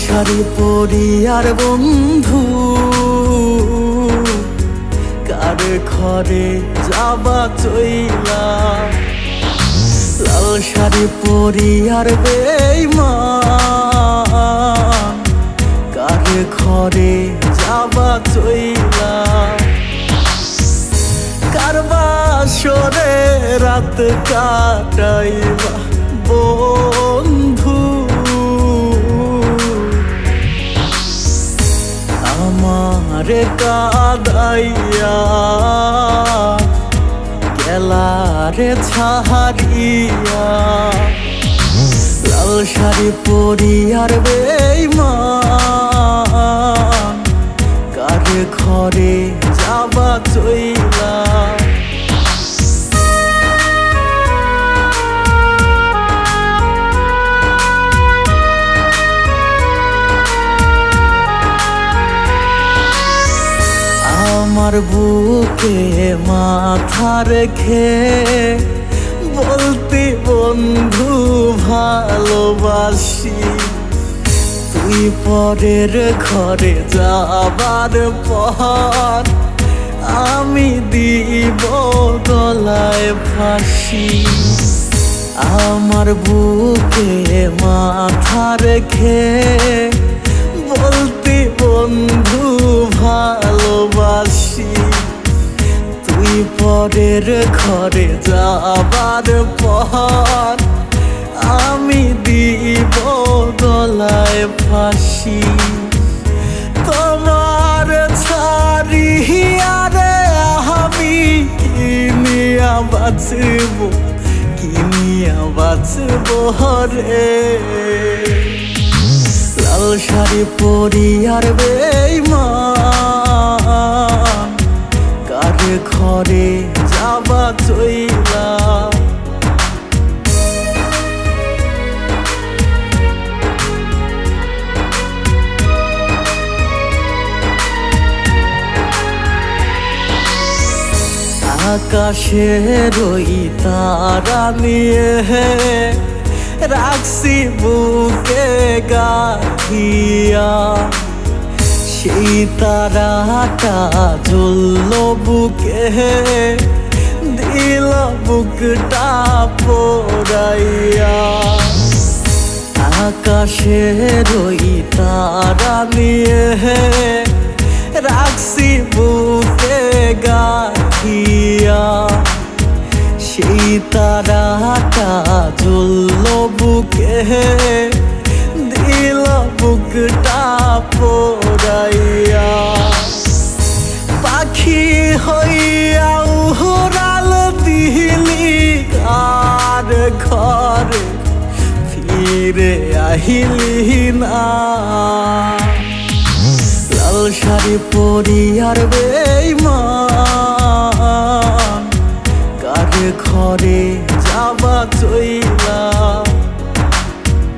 শাড়ি পরি আর বন্ধু কার ঘরে যাবা চইলা, লাল শাড়ি পরি আর বেঈমান কার ঘরে যাবা চইলা, কার বাসরে রাত কাটাইবা বন্ধু আমারে কাদাইয়া গেলারে ছাড়িয়া, লাল শাড়ি পরি আর বেঈমান কার ঘরে যাবা চইলা। আমার বুকে মাথা রেখে বলতি বন্ধু ভালোবাসি, তুই পরের ঘরে যাবার পর আমি দিব গলায় ফাঁসি। আমার বুকে মাথা রেখে বলতি বন্ধু ভালোবাসি, তুই পরের ঘরে যাবার পর আমি দিব গলায় ফাঁসি। তোমার ছাড়িয়া রে আমি কিনিয়া বাঁচব, কিনিয়া বাঁচব রে, লাল শাড়ি পরি আর বেঈমান কার ঘরে যাবা চইলা। আকাশের ওই তারা নিয়ে রাখছি বুকে গাঁথিয়া, সেই তারাটা জ্বলল বুকে দিল বুকটা পোড়াইয়া। আকাশের ওই তারা নিয়ে রাখছি বুকে গাঁথিয়া, সেই তারাটা জ্বলল বুকে দিল বুকটা পোড়াইয়া। পাখি হইয়া উড়াল দিলি কার ঘরে ফিরে আহিলি না, লাল শাড়ি পরি আর বেঈমান